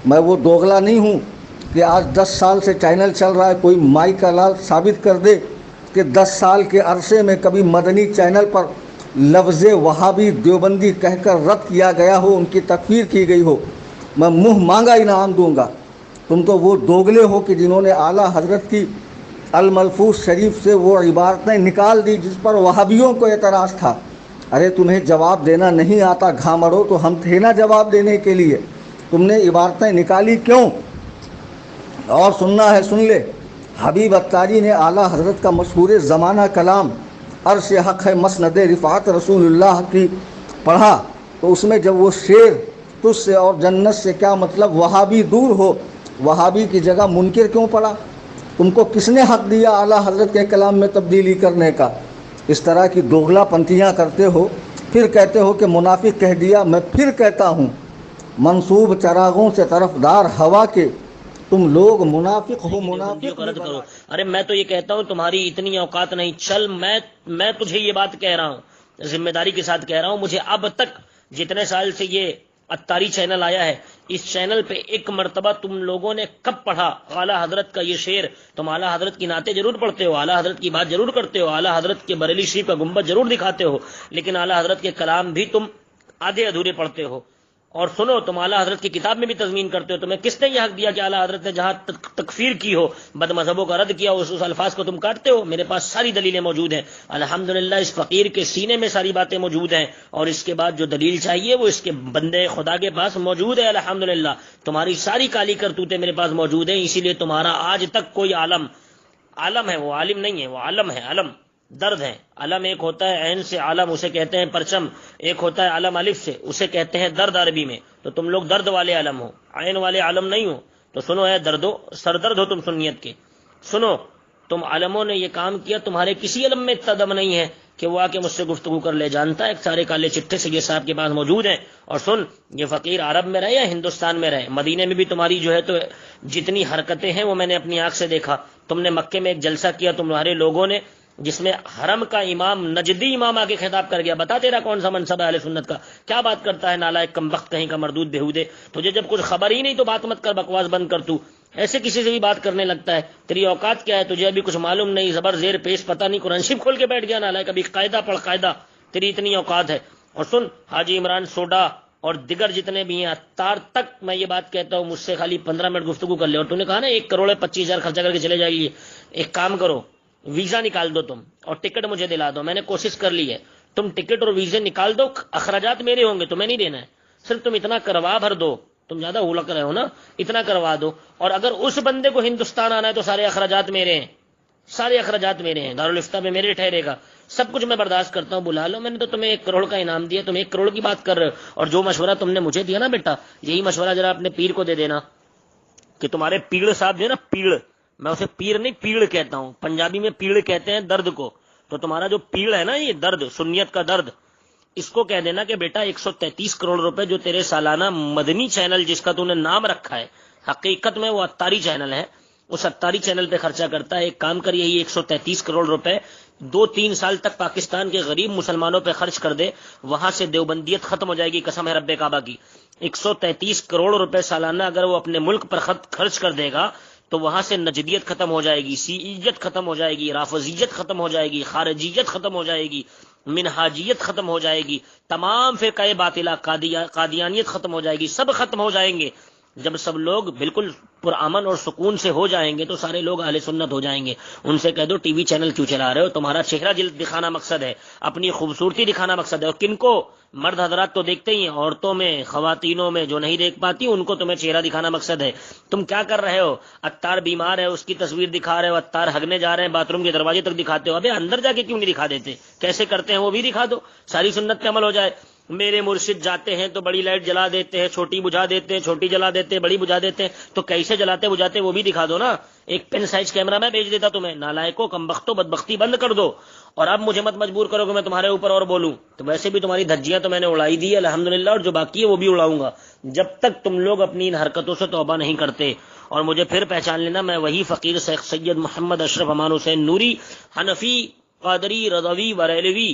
میں وہ دوغلا نہیں ہوں کہ آج 10 سال سے چینل چل رہا ہے، کوئی مائی کا لال ثابت کر دے کہ 10 سال کے عرصے میں کبھی مدنی چینل پر لفظ وہابی دیوبندی کہہ کر رد کیا گیا ہو، ان کی تکفیر کی گئی ہو، میں منہ مانگا انعام دوں گا۔ تم تو وہ دوغلے ہو کہ جنہوں نے اعلیٰ حضرت کی الملفوظ شریف سے وہ عبارتیں نکال دی جس پر وہابیوں کو اعتراض تھا۔ ارے تمہیں جواب دینا نہیں آتا گھامڑو، تو ہم تھے نا جواب دینے کے لیے، تم نے عبارتیں نکالی کیوں؟ اور سننا ہے سن لے۔ حبیب اتاری نے اعلیٰ حضرت کا مشہور زمانہ کلام عرش حق ہے مسند رفعت رسول اللہ کی پڑھا، تو اس میں جب وہ شعر تجھ سے اور جنت سے کیا مطلب وہابی دور ہو، وہابی کی جگہ منکر کیوں پڑا؟ تم کو کس نے حق دیا اعلیٰ حضرت کے کلام میں تبدیلی کرنے کا؟ اس طرح کی دوغلا پنتیاں کرتے ہو، پھر کہتے ہو کہ منافق کہہ دیا۔ میں پھر کہتا ہوں، منصوب چراغوں سے طرفدار ہوا کے تم لوگ منافق ہو، دیوبندیوں منافق کا بھی رد کرو۔ بنا۔ ارے میں تو یہ کہتا ہوں تمہاری اتنی اوقات نہیں، چل میں تجھے یہ بات کہہ رہا ہوں، ذمہ داری کے ساتھ کہہ رہا ہوں، مجھے اب تک جتنے سال سے یہ اتاری چینل آیا ہے، اس چینل پہ ایک مرتبہ تم لوگوں نے کب پڑھا اعلیٰ حضرت کا یہ شعر؟ تم اعلیٰ حضرت کی نعتیں ضرور پڑھتے ہو، اعلیٰ حضرت کی بات ضرور کرتے ہو، اعلیٰ حضرت کے بریلی شریف کا گنبد ضرور دکھاتے ہو، لیکن اعلیٰ حضرت کے کلام بھی تم آدھے ادھورے پڑھتے ہو۔ اور سنو، تم اعلیٰ حضرت کی کتاب میں بھی تضمین کرتے ہو، تمہیں کس نے یہ حق دیا کہ اعلیٰ حضرت نے جہاں تکفیر کی ہو، بد مذہبوں کا رد کیا ہو، اس الفاظ کو تم کاٹتے ہو؟ میرے پاس ساری دلیلیں موجود ہیں الحمدللہ، اس فقیر کے سینے میں ساری باتیں موجود ہیں، اور اس کے بعد جو دلیل چاہیے وہ اس کے بندے خدا کے پاس موجود ہے الحمدللہ۔ تمہاری ساری کالی کرتوتیں میرے پاس موجود ہیں، اسی لیے تمہارا آج تک کوئی عالم ہے، وہ عالم نہیں ہے، وہ عالم ہے، علم درد ہے۔ علم ایک ہوتا ہے عین سے عالم، اسے کہتے ہیں پرچم، ایک ہوتا ہے علم الف سے، اسے کہتے ہیں درد عربی میں، تو تم لوگ درد والے علم ہو، عین والے علم نہیں ہو۔ تو سنو اے دردو، سردرد ہو تم سنیت کے، سنو، تم علموں نے یہ کام کیا، تمہارے کسی علم میں اتنا دم نہیں ہے کہ وہ آ کے مجھ سے گفتگو کر لے، جانتا ہے سارے کالے چٹھے سے یہ صاحب کے پاس موجود ہیں۔ اور سن، یہ فقیر عرب میں رہے یا ہندوستان میں رہے، مدینے میں بھی تمہاری جو ہے تو جتنی حرکتیں ہیں وہ میں نے اپنی آنکھ سے دیکھا۔ تم نے مکے میں ایک جلسہ کیا تمہارے لوگوں نے، جس میں حرم کا امام نجدی امام آگے خطاب کر گیا، بتا تیرا کون سا منصب ہے اہل سنت کا، کیا بات کرتا ہے نالائق کمبخت کہیں کا مردود بےہودے، تجھے جب کچھ خبر ہی نہیں تو بات مت کر، بکواس بند کر، تو ایسے کسی سے بھی بات کرنے لگتا ہے، تیری اوقات کیا ہے، تجھے ابھی کچھ معلوم نہیں، زبر زیر پیش پتہ نہیں، قرآن شریف کھول کے بیٹھ گیا نالائق، ابھی قاعدہ پڑھ قاعدہ، تیری اتنی اوقات ہے۔ اور سن، حاجی عمران سوڈا اور دیگر جتنے بھی ہیں اتار تک میں یہ بات کہتا ہوں، مجھ سے خالی 15 منٹ گفتگو کر لے، اور تو نے کہا نا 1,25,000 خرچہ کر کے چلے جائیے، ایک کام کرو، ویزا نکال دو تم اور ٹکٹ مجھے دلا دو، میں نے کوشش کر لی ہے، تم ٹکٹ اور ویزے نکال دو، اخراجات میرے ہوں گے، تمہیں نہیں دینا ہے، صرف تم اتنا کروا بھر دو، تم زیادہ ہولک رہے ہو نا، اتنا کروا دو، اور اگر اس بندے کو ہندوستان آنا ہے تو سارے اخراجات میرے ہیں، سارے اخراجات میرے ہیں، دارالفتہ میں میرے ٹھہرے گا، سب کچھ میں برداشت کرتا ہوں، بلا لو، میں نے تو تمہیں 1 کروڑ کا انعام دیا، تم 1 کروڑ کی بات کر رہے ہو، اور جو مشورہ تم نے مجھے دیا نا بیٹا، یہی مشورہ ذرا اپنے پیر کو دے دینا، کہ تمہارے پیڑ صاحب جو ہے نا، پیڑ، میں اسے پیر نہیں پیڑ کہتا ہوں، پنجابی میں پیڑ کہتے ہیں درد کو، تو تمہارا جو پیڑ ہے نا، یہ درد، سنیت کا درد، اس کو کہہ دینا کہ بیٹا 133 کروڑ روپے جو تیرے سالانہ مدنی چینل جس کا تو نے نام رکھا ہے، حقیقت میں وہ اتاری چینل ہے، اس اتاری چینل پہ خرچہ کرتا ہے، ایک کام کر، یہی 133 کروڑ روپے 2-3 سال تک پاکستان کے غریب مسلمانوں پہ خرچ کر دے، وہاں سے دیوبندیت ختم ہو جائے گی، قسم ہے رب کعبہ کی۔ 133 کروڑ روپے سالانہ اگر وہ اپنے ملک پر خرچ کر دے گا تو وہاں سے نجدیت ختم ہو جائے گی، سیعیت ختم ہو جائے گی، رافضیت ختم ہو جائے گی، خارجیت ختم ہو جائے گی، منہاجیت ختم ہو جائے گی، تمام فرقہ باطلہ، قادیانیت ختم ہو جائے گی، سب ختم ہو جائیں گے۔ جب سب لوگ بالکل پرامن اور سکون سے ہو جائیں گے تو سارے لوگ اہل سنت ہو جائیں گے۔ ان سے کہہ دو ٹی وی چینل کیوں چلا رہے ہو، تمہارا چہرہ جلد دکھانا مقصد ہے، اپنی خوبصورتی دکھانا مقصد ہے، اور کن کو؟ مرد حضرات تو دیکھتے ہی ہیں، عورتوں میں، خواتینوں میں جو نہیں دیکھ پاتی ان کو تمہیں چہرہ دکھانا مقصد ہے۔ تم کیا کر رہے ہو؟ اتار بیمار ہے اس کی تصویر دکھا رہے ہو، اتار ہگنے جا رہے ہیں باتھ روم کے دروازے تک دکھاتے ہو، ابے اندر جا کے کیوں نہیں دکھا دیتے؟ کیسے کرتے ہیں وہ بھی دکھا دو، ساری سنت پہ عمل ہو جائے۔ میرے مرشد جاتے ہیں تو بڑی لائٹ جلا دیتے ہیں، چھوٹی بجھا دیتے ہیں، چھوٹی جلا دیتے ہیں، بڑی بجھا دیتے ہیں، تو کیسے جلاتے بجھاتے وہ بھی دکھا دو نا، ایک پین سائز کیمرہ میں بھیج دیتا تمہیں، نالائکو کمبختو بدبختی بند کر دو، اور اب مجھے مت مجبور کرو کہ میں تمہارے اوپر اور بولوں، تو ویسے بھی تمہاری دھجیاں تو میں نے اڑائی دی الحمدللہ، اور جو باقی ہے وہ بھی اڑاؤں گا جب تک تم لوگ اپنی ان حرکتوں سے توبہ نہیں کرتے۔ اور مجھے پھر پہچان لینا، میں وہی فقیر شیخ سید محمد اشرف امان حسین نوری، حنفی، قادری، رضوی، بریلوی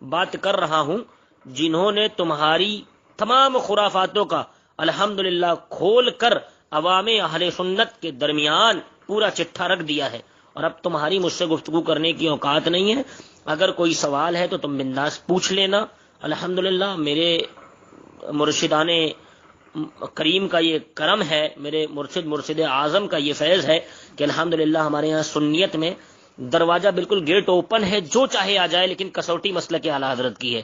بات کر رہا ہوں، جنہوں نے تمہاری تمام خرافاتوں کا الحمدللہ کھول کر عوام اہل سنت کے درمیان پورا چٹھا رکھ دیا ہے، اور اب تمہاری مجھ سے گفتگو کرنے کی اوقات نہیں ہے. اگر کوئی سوال ہے تو تم بنداس پوچھ لینا. الحمدللہ میرے مرشدان کریم کا یہ کرم ہے، میرے مرشد اعظم کا یہ فیض ہے کہ الحمدللہ ہمارے یہاں سنیت میں دروازہ بالکل گیٹ اوپن ہے، جو چاہے آ جائے، لیکن کسوٹی مسلک اعلیٰ حضرت کی ہے.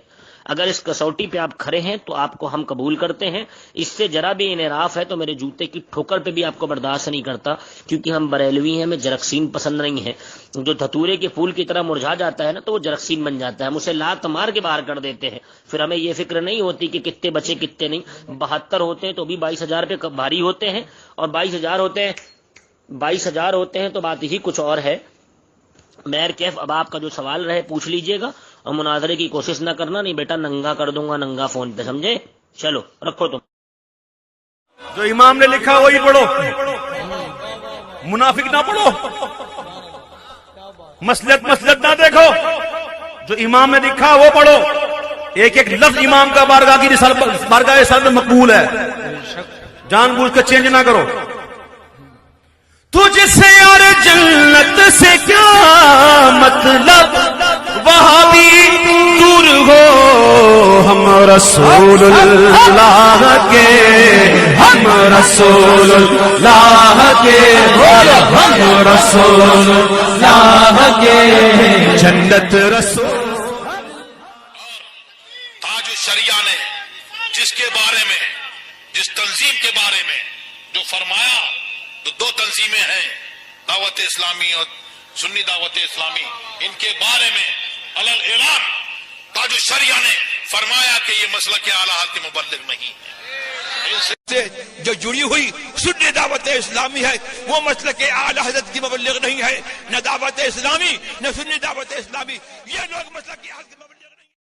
اگر اس کسوٹی پہ آپ کھڑے ہیں تو آپ کو ہم قبول کرتے ہیں. اس سے ذرا بھی انحراف ہے تو میرے جوتے کی ٹھوکر پہ بھی آپ کو برداشت نہیں کرتا، کیونکہ ہم بریلوی ہیں، ہمیں جرکسین پسند نہیں ہے. جو دھتورے کے پھول کی طرح مرجھا جاتا ہے نا تو وہ جرکسین بن جاتا ہے، ہم اسے لات مار کے باہر کر دیتے ہیں. پھر ہمیں یہ فکر نہیں ہوتی کہ کتنے بچے کتنے نہیں. 72 ہوتے ہیں تو بھی 22,000 پہ بھاری ہوتے ہیں، اور 22,000 ہوتے ہیں تو بات ہی کچھ اور ہے. میر کیف اب آپ کا جو سوال رہے پوچھ لیجئے گا، اور مناظرے کی کوشش نہ کرنا، نہیں بیٹا ننگا کر دوں گا ننگا فون پہ، سمجھے؟ چلو رکھو تم. جو امام نے لکھا وہی پڑھو، منافق نہ پڑھو، مسلط نہ دیکھو. جو امام نے لکھا وہ پڑھو. ایک ایک لفظ امام کا بارگاہ رسالت میں مقبول ہے، جان بوجھ کر چینج نہ کرو. تجھ سے اور جنت سے کیا مطلب، وہاں بھی دور ہو ہم رسول اللہ کے، ہم رسول اللہ کے، ہم رسول اللہ کے، جنت رسول. تاج الشریعہ نے جس کے بارے میں، جس تنظیم کے بارے میں جو فرمایا، تو 2 تنظیمیں ہیں، دعوت اسلامی اور سنی دعوت اسلامی، ان کے بارے میں علل اعلان تاج الشریعہ نے فرمایا کہ یہ مسلک اعلیٰ حضرت کے مبلغ نہیں ہے. سے جو جڑی ہوئی سنی دعوت اسلامی ہے وہ مسلک اعلیٰ حضرت کی مبلغ نہیں ہے. نہ دعوت اسلامی نہ سنی دعوت اسلامی، یہ لوگ مسلک اعلیٰ حضرت